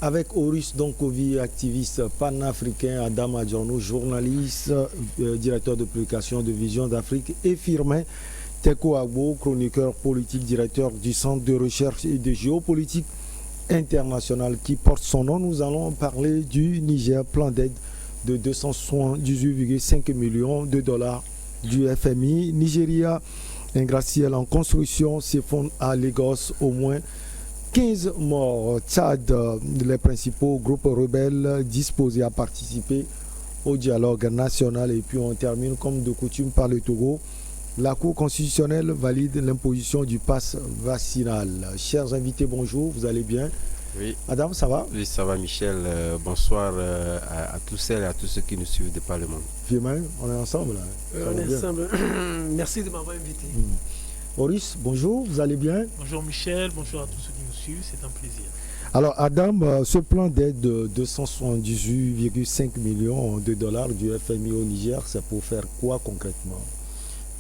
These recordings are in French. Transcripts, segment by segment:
Avec Horus Donkovi, activiste panafricain, Adam Adjorno, journaliste, directeur de publication de Vision d'Afrique, et Firmin Teko Agbo, chroniqueur politique, directeur du Centre de recherche et de géopolitique internationale qui porte son nom. Nous allons parler du Niger, plan d'aide de 278,5 millions de dollars du FMI. Nigeria, un gratte-ciel en construction s'effondre à Lagos, au moins 15 morts. Tchad, les principaux groupes rebelles disposés à participer au dialogue national. Et puis on termine comme de coutume par le Togo. La Cour constitutionnelle valide l'imposition du pass vaccinal. Chers invités, bonjour, vous allez bien? Oui. Adam, ça va? Oui, ça va Michel. Bonsoir à tous celles et à tous ceux qui nous suivent de par le monde. Firmin, on est ensemble là. On est ensemble. Merci de m'avoir invité. Horus, bonjour, vous allez bien? Bonjour Michel, bonjour à tous ceux qui nous suivent, c'est un plaisir. Alors Adam, ce plan d'aide de 278,5 millions de dollars du FMI au Niger, c'est pour faire quoi concrètement?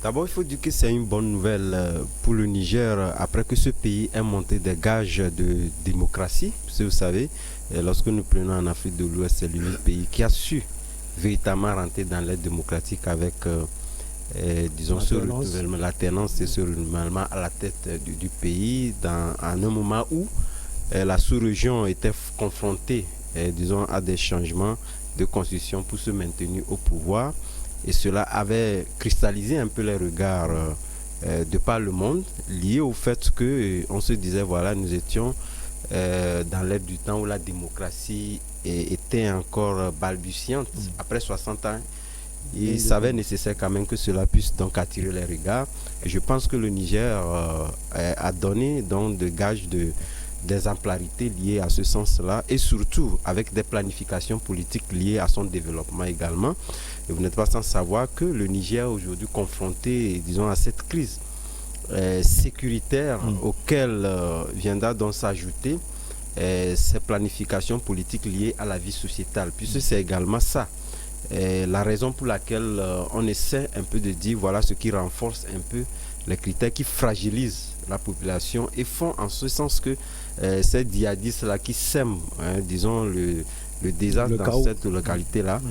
D'abord, il faut dire que c'est une bonne nouvelle pour le Niger après que ce pays ait monté des gages de démocratie. Parce que vous savez, lorsque nous prenons en Afrique de l'Ouest, c'est l'unique pays qui a su véritablement rentrer dans l'aide démocratique avec, disons, ce renouvellement, l'alternance et ce renouvellement à la tête du pays à un moment où la sous-région était confrontée, disons, à des changements de constitution pour se maintenir au pouvoir. Et cela avait cristallisé un peu les regards de par le monde, lié au fait qu'on se disait, voilà, nous étions dans l'ère du temps où la démocratie était encore balbutiante. Après 60 ans, il s'avait nécessaire quand même que cela puisse donc attirer les regards. Et je pense que le Niger a donné donc des gages d'exemplarité liées à ce sens-là et surtout avec des planifications politiques liées à son développement également. Et vous n'êtes pas sans savoir que le Niger est aujourd'hui confronté, disons, à cette crise sécuritaire auquel viendra donc s'ajouter ces planifications politiques liées à la vie sociétale, puisque c'est également ça. La raison pour laquelle on essaie un peu de dire voilà ce qui renforce un peu les critères qui fragilisent la population et font en ce sens que ces djihadistes-là qui sèment, disons, le désastre dans cette localité-là,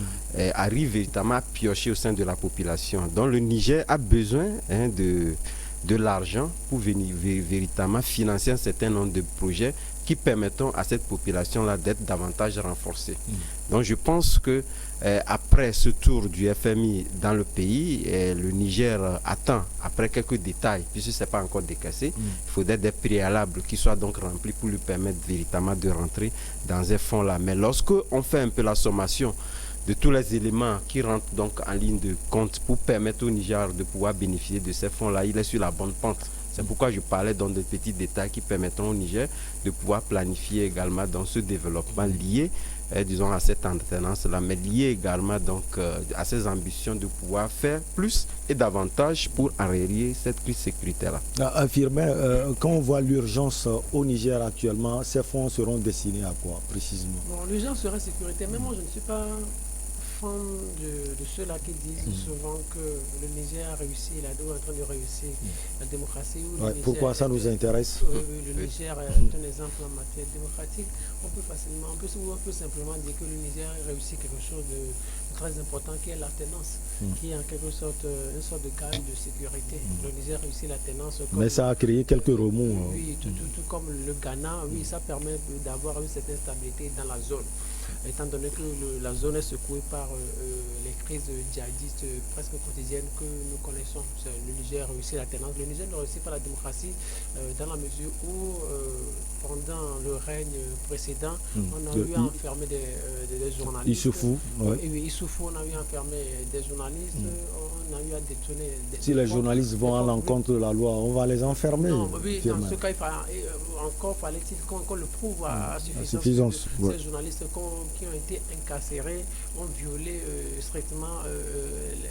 arrivent véritablement à piocher au sein de la population. Donc le Niger a besoin de l'argent pour venir véritablement financer un certain nombre de projets qui permettront à cette population-là d'être davantage renforcée. Donc je pense que après ce tour du FMI dans le pays, le Niger attend, après quelques détails, puisque ce n'est pas encore décaissé, il faudrait des préalables qui soient donc remplis pour lui permettre véritablement de rentrer dans un fonds-là. Mais lorsque on fait un peu la sommation de tous les éléments qui rentrent donc en ligne de compte pour permettre au Niger de pouvoir bénéficier de ces fonds-là, il est sur la bonne pente. C'est pourquoi je parlais dans de petits détails qui permettront au Niger de pouvoir planifier également dans ce développement lié, disons, à cette alternance-là, mais lié également donc à ces ambitions de pouvoir faire plus et davantage pour enrayer cette crise sécuritaire-là. Affirmer, quand on voit l'urgence au Niger actuellement, ces fonds seront destinés à quoi précisément? Bon, l'urgence serait sécurité, mais moi je ne suis pas fan de ceux-là qui disent souvent que le Niger a réussi, il est en train de réussir la démocratie. Pourquoi ça nous intéresse? Le Niger est un exemple en matière démocratique. On peut simplement dire que le Niger réussit quelque chose de très important qui est l'alternance, qui est en quelque sorte une sorte de gage de sécurité. Le Niger réussit l'alternance. Mais ça a créé quelques remous. Oui, tout comme le Ghana, oui, ça permet d'avoir une certaine stabilité dans la zone. Étant donné que la zone est secouée par les crises djihadistes presque quotidiennes que nous connaissons. Le Niger réussit l'alternance. Le Niger ne réussit pas la démocratie dans la mesure où, pendant le règne précédent, on a eu à enfermer des journalistes. Issoufou, oui, Issoufou, on a eu à enfermer des journalistes, on a eu à détourner si les journalistes vont à l'encontre de la loi, on va les enfermer. Non, oui, dans ce cas, encore fallait-il qu'on le prouve à suffisance. Ces journalistes qui ont été incarcérés ont violé strictement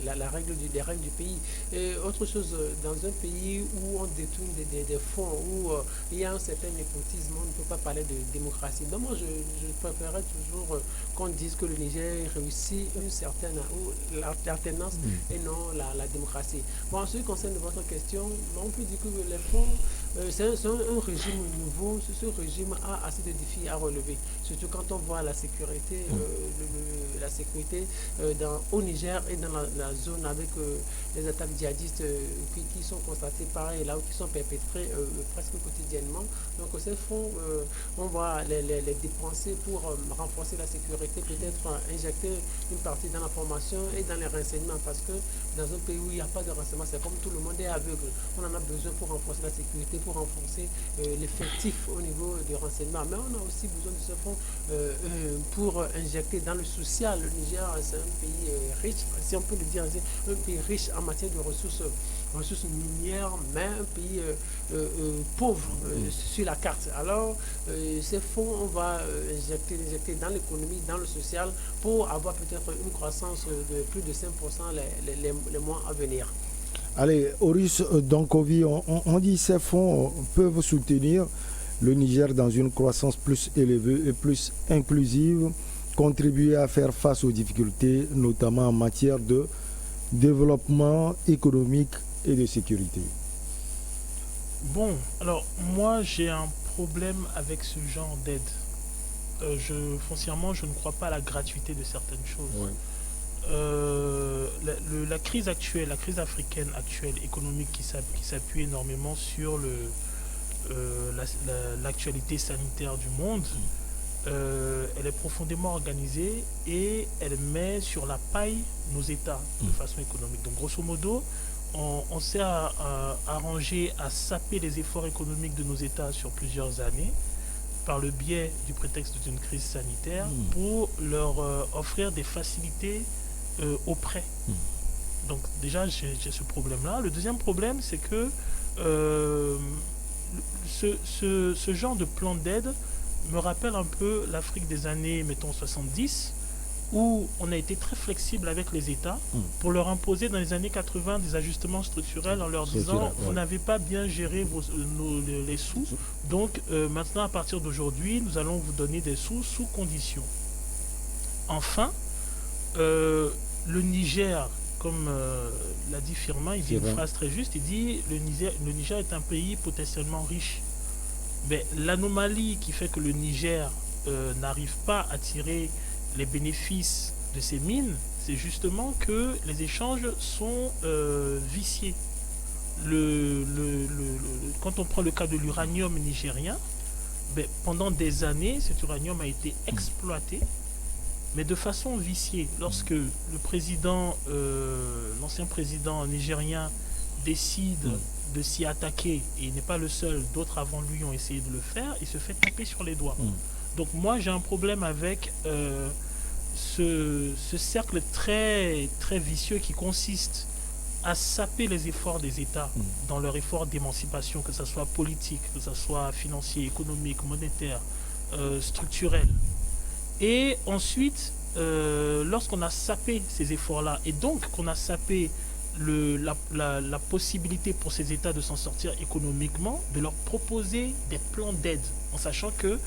les règles du pays. Et autre chose, dans un pays où on détourne des fonds, où il y a un certain népotisme, on ne peut pas parler de démocratie. Donc moi, je préférerais toujours qu'on dise que le Niger réussit une certaine l'alternance et non la démocratie. Bon, en ce qui concerne votre question, on peut dire que les fonds c'est un régime nouveau. Ce régime a assez de défis à relever, surtout quand on voit la sécurité, au Niger et dans la zone avec les attaques djihadistes qui sont constatées par et là, qui sont perpétrées presque quotidiennement. Donc ces fonds, on va les dépenser pour renforcer la sécurité, peut-être injecter une partie dans la formation et dans les renseignements, parce que dans un pays où il n'y a pas de renseignement, c'est comme tout le monde est aveugle. On en a besoin pour renforcer la sécurité, pour renforcer l'effectif au niveau du renseignement. Mais on a aussi besoin de ce fonds pour injecter dans le social. Le Niger, c'est un pays riche, si on peut le dire, c'est un pays riche en matière de ressources minières, mais un pays pauvre sur la carte. Alors, ces fonds, on va injecter dans l'économie, dans le social, pour avoir peut-être une croissance de plus de 5% les mois à venir. Allez, Horus Dankovi, on dit que ces fonds peuvent soutenir le Niger dans une croissance plus élevée et plus inclusive, contribuer à faire face aux difficultés, notamment en matière de développement économique et de sécurité. Bon, alors moi j'ai un problème avec ce genre d'aide. Foncièrement, je ne crois pas à la gratuité de certaines choses. Ouais. La crise actuelle, la crise africaine actuelle, économique, qui s'appuie énormément sur l'actualité sanitaire du monde, elle est profondément organisée et elle met sur la paille nos États de façon économique. Donc grosso modo, on s'est arrangé à saper les efforts économiques de nos États sur plusieurs années par le biais du prétexte d'une crise sanitaire pour leur offrir des facilités au prêt. Donc déjà j'ai ce problème-là. Le deuxième problème, c'est que ce genre de plan d'aide me rappelle un peu l'Afrique des années, mettons, 70, où on a été très flexible avec les États pour leur imposer dans les années 80 des ajustements structurels en leur disant vous n'avez pas bien géré les sous, donc maintenant à partir d'aujourd'hui nous allons vous donner des sous sous conditions. Enfin, le Niger, comme l'a dit Firmin, il dit une phrase très juste, il dit le Niger est un pays potentiellement riche. Mais l'anomalie qui fait que le Niger n'arrive pas à tirer les bénéfices de ces mines, c'est justement que les échanges sont viciés. Quand on prend le cas de l'uranium nigérien, pendant des années, cet uranium a été exploité, mais de façon viciée. Lorsque l'ancien président nigérien décide de s'y attaquer, et il n'est pas le seul, d'autres avant lui ont essayé de le faire, il se fait taper sur les doigts. Donc moi j'ai un problème avec ce cercle très, très vicieux qui consiste à saper les efforts des États dans leur effort d'émancipation, que ce soit politique, que ce soit financier, économique, monétaire, structurel. Et ensuite, lorsqu'on a sapé ces efforts-là, et donc qu'on a sapé la possibilité pour ces États de s'en sortir économiquement, de leur proposer des plans d'aide, en sachant que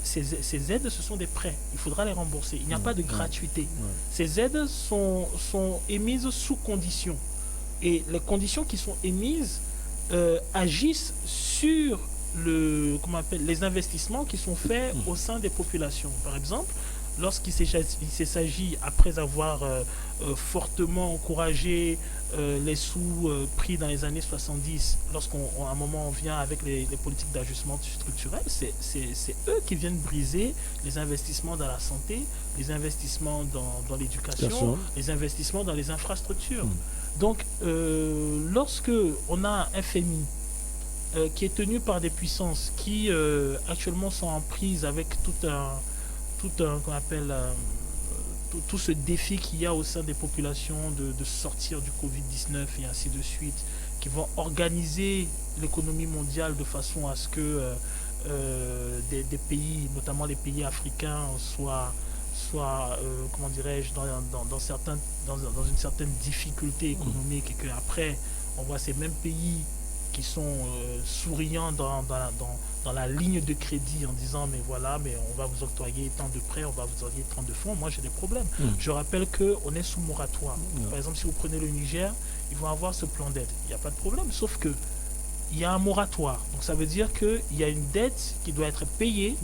ces aides, ce sont des prêts, il faudra les rembourser, il n'y a pas de gratuité. Ces aides sont émises sous conditions, et les conditions qui sont émises agissent sur les investissements qui sont faits au sein des populations. Par exemple, lorsqu'il s'agit, après avoir fortement encouragé les sous pris dans les années 70, lorsqu'à un moment on vient avec les politiques d'ajustement structurel, c'est eux qui viennent briser les investissements dans la santé, les investissements dans l'éducation, les investissements dans les infrastructures. Donc lorsque on a un FMI qui est tenu par des puissances qui actuellement sont en prise avec tout ce défi qu'il y a au sein des populations de sortir du Covid-19 et ainsi de suite, qui vont organiser l'économie mondiale de façon à ce que des pays, notamment les pays africains, soient comment dirais-je, dans une certaine difficulté économique, et qu'après on voit ces mêmes pays qui sont souriants dans la ligne de crédit en disant mais voilà, mais on va vous octroyer tant de prêts, on va vous octroyer tant de fonds. Moi j'ai des problèmes. Je rappelle qu'on est sous moratoire. Par exemple, si vous prenez le Niger, ils vont avoir ce plan d'aide. Il n'y a pas de problème, sauf que il y a un moratoire. Donc ça veut dire qu'il y a une dette qui doit être payée,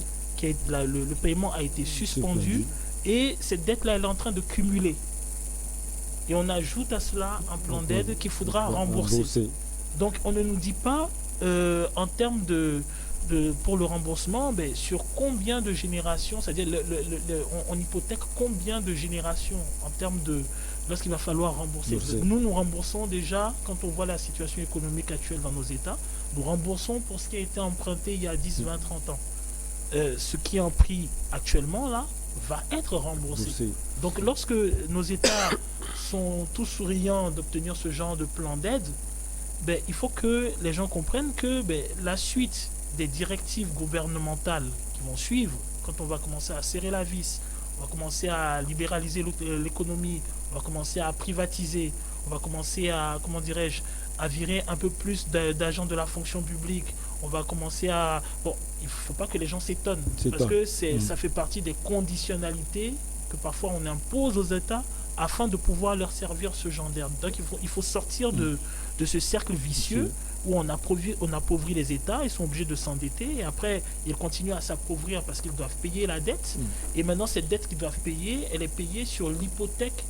le paiement a été suspendu, et cette dette-là, elle est en train de cumuler. Et on ajoute à cela un plan d'aide qu'il faudra rembourser. Donc on ne nous dit pas, en termes pour le remboursement, sur combien de générations, c'est-à-dire on hypothèque combien de générations en termes de lorsqu'il va falloir rembourser. Nous remboursons déjà, quand on voit la situation économique actuelle dans nos États, nous remboursons pour ce qui a été emprunté il y a 10, 20, 30 ans. Ce qui est en prix actuellement, là, va être remboursé. Donc lorsque nos États sont tous souriants d'obtenir ce genre de plan d'aide, il faut que les gens comprennent que la suite des directives gouvernementales qui vont suivre, quand on va commencer à serrer la vis, on va commencer à libéraliser l'économie, on va commencer à privatiser, on va commencer à, à virer un peu plus d'agents de la fonction publique, on va commencer à... Bon, il ne faut pas que les gens s'étonnent, parce que ça fait partie des conditionnalités que parfois on impose aux États afin de pouvoir leur servir ce genre d'aide. Donc il faut sortir de ce cercle vicieux où on appauvrit les États, ils sont obligés de s'endetter, et après ils continuent à s'appauvrir parce qu'ils doivent payer la dette, et maintenant cette dette qu'ils doivent payer, elle est payée sur l'hypothèque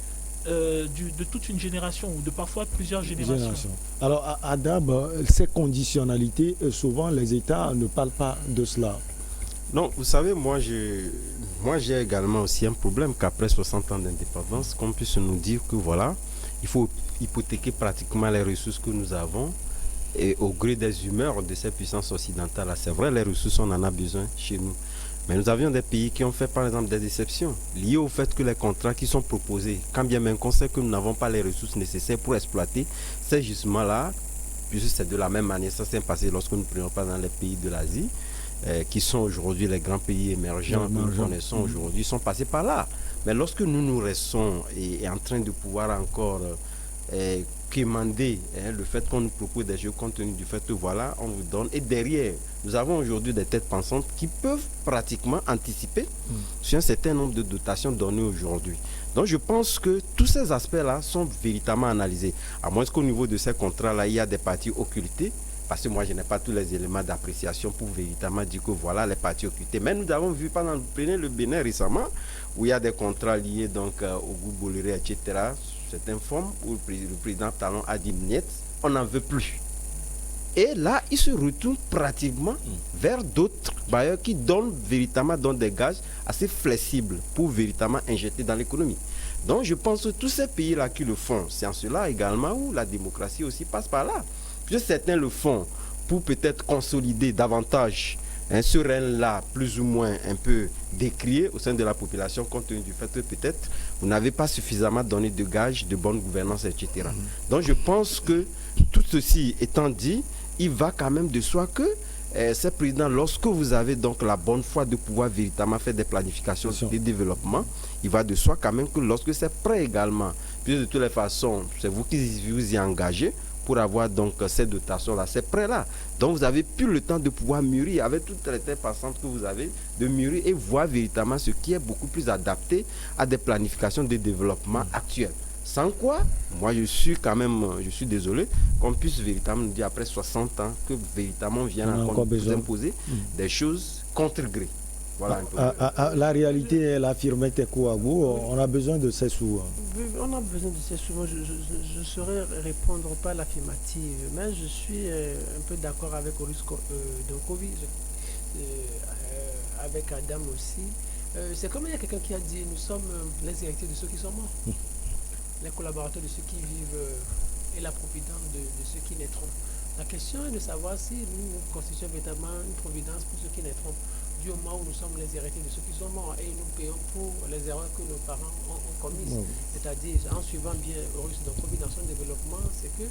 de toute une génération, ou de parfois plusieurs générations. Alors Adam, ces conditionnalités, souvent les États ne parlent pas de cela. Non, vous savez, moi j'ai également aussi un problème qu'après 60 ans d'indépendance, qu'on puisse nous dire que voilà, il faut hypothéquer pratiquement les ressources que nous avons, et au gré des humeurs de ces puissances occidentales. C'est vrai, les ressources, on en a besoin chez nous. Mais nous avions des pays qui ont fait par exemple des exceptions, liées au fait que les contrats qui sont proposés, quand bien même qu'on sait que nous n'avons pas les ressources nécessaires pour exploiter ces gisements-là, puisque c'est de la même manière, ça s'est passé lorsque nous ne prenons pas dans les pays de l'Asie, qui sont aujourd'hui les grands pays émergents que nous connaissons aujourd'hui, sont passés par là. Mais lorsque nous restons et en train de pouvoir encore quémander le fait qu'on nous propose des jeux compte tenu du fait que voilà, on vous donne, et derrière, nous avons aujourd'hui des têtes pensantes qui peuvent pratiquement anticiper sur un certain nombre de dotations données aujourd'hui. Donc je pense que tous ces aspects-là sont véritablement analysés, à moins qu'au niveau de ces contrats-là, il y a des parties occultées, parce que moi je n'ai pas tous les éléments d'appréciation pour véritablement dire que voilà les parties occultées. Mais nous avons vu pendant le Bénin récemment, où il y a des contrats liés donc au goût Bolloré, etc. Certaines formes où le président Talon a dit niet, on n'en veut plus. Et là, il se retourne pratiquement vers d'autres bailleurs qui donnent véritablement des gages assez flexibles pour véritablement injecter dans l'économie. Donc je pense que tous ces pays-là qui le font, c'est en cela également où la démocratie aussi passe par là. Puisque certains le font pour peut-être consolider davantage ce règne-là, plus ou moins un peu décrié au sein de la population, compte tenu du fait que peut-être vous n'avez pas suffisamment donné de gages de bonne gouvernance, etc. Donc je pense que tout ceci étant dit, il va quand même de soi que ces présidents, lorsque vous avez donc la bonne foi de pouvoir véritablement faire des planifications de développement, il va de soi quand même que lorsque c'est prêt également, puisque de toutes les façons, c'est vous qui vous y engagez, pour avoir donc ces dotations-là, c'est prêt là. Donc vous avez plus le temps de pouvoir mûrir avec toutes les têtes passantes que vous avez, de mûrir et voir véritablement ce qui est beaucoup plus adapté à des planifications de développement actuelles. Sans quoi, moi je suis désolé qu'on puisse véritablement nous dire après 60 ans que véritablement on vient encore nous imposer des choses contre gré. Voilà la réalité, elle affirmait Teko Agbo, on a besoin de ces sous. On a besoin de ces sous. Moi, je ne saurais répondre pas à l'affirmative, mais je suis un peu d'accord avec Oris Donkovi, avec Adam aussi. C'est comme il y a quelqu'un qui a dit, nous sommes les héritiers de ceux qui sont morts, les collaborateurs de ceux qui vivent et la providence de ceux qui naîtront. La question est de savoir si nous constituons véritablement une providence pour ceux qui naîtront, du moment où nous sommes les héritiers de ceux qui sont morts et nous payons pour les erreurs que nos parents ont commises. C'est-à-dire, en suivant bien Horus Donkovi dans son développement, c'est que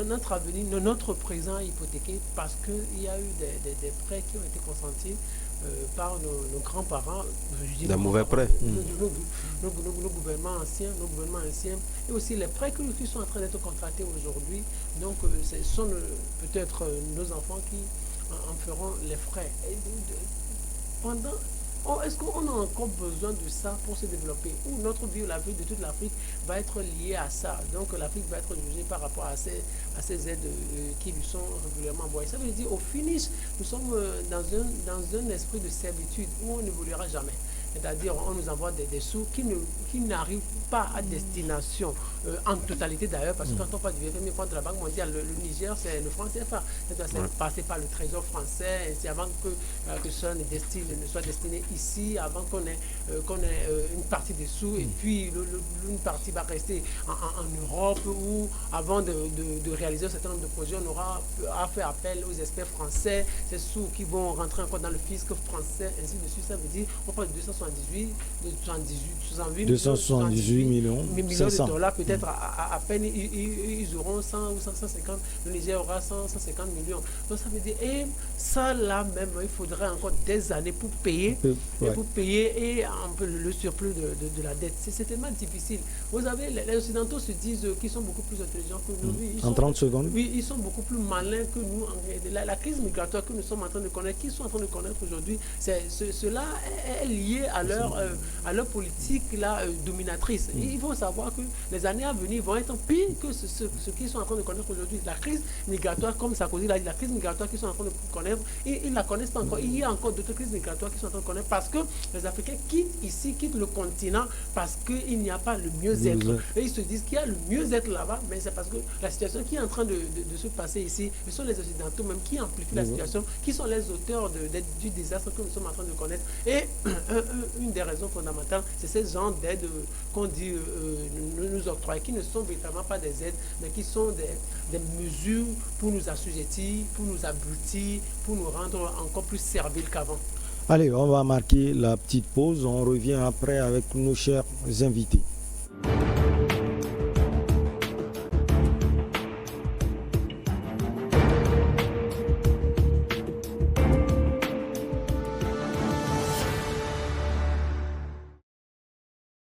notre avenir, notre présent est hypothéqué parce qu'il y a eu des prêts qui ont été consentis par nos grands-parents. Des mauvais prêts. Nos gouvernements anciens, et aussi les prêts qui sont en train d'être contractés aujourd'hui. Donc, ce sont peut-être nos enfants qui en feront les frais. Et pendant est-ce qu'on a encore besoin de ça pour se développer? Ou notre vie, la vie de toute l'Afrique va être liée à ça? Donc l'Afrique va être jugée par rapport à ces aides qui lui sont régulièrement envoyées. Ça veut dire, au finish, nous sommes dans un esprit de servitude où on n'évoluera jamais. C'est-à-dire, on nous envoie des sous qui n'arrivent pas à destination, en totalité d'ailleurs, parce que quand on parle du FMI, de la Banque mondiale, le Niger, c'est le franc CFA. C'est passé par le trésor français, c'est avant que ça ne soit destiné ici, avant qu'on ait une partie des sous, et puis une partie va rester en Europe, où avant de réaliser un certain nombre de projets, on aura à faire appel aux experts français, ces sous qui vont rentrer encore dans le fisc français, ainsi de suite. Ça veut dire, on parle de 278 millions de dollars, peut-être à peine ils auront 100 ou 150, le Niger aura 150 millions. Donc ça veut dire, et ça là même, il faudrait encore des années pour payer, et un peu le surplus de la dette. C'est tellement difficile. Vous savez, les Occidentaux se disent qu'ils sont beaucoup plus intelligents que nous. En 30 secondes. Oui, ils sont beaucoup plus malins que nous. La crise migratoire que nous sommes en train de connaître, qu'ils sont en train de connaître aujourd'hui, cela est lié à leur politique là, dominatrice. Il faut savoir que les années à venir vont être pires que ce qu'ils sont en train de connaître aujourd'hui. La crise migratoire, comme Sarkozy l'a dit, la crise migratoire qu'ils sont en train de connaître, ils ne la connaissent pas encore. Il y a encore d'autres crises migratoires qu'ils sont en train de connaître parce que les Africains quittent le continent parce qu'il n'y a pas le mieux-être. Et ils se disent qu'il y a le mieux-être là-bas, mais c'est parce que la situation qui est en train de se passer ici, ce sont les Occidentaux même qui amplifient la situation, qui sont les auteurs du désastre que nous sommes en train de connaître. Et une des raisons fondamentales, c'est ces genres d'aides qu'on dit nous octroyer, qui ne sont véritablement pas des aides, mais qui sont des mesures pour nous assujettir, pour nous abrutir, pour nous rendre encore plus serviles qu'avant. Allez, on va marquer la petite pause. On revient après avec nos chers invités.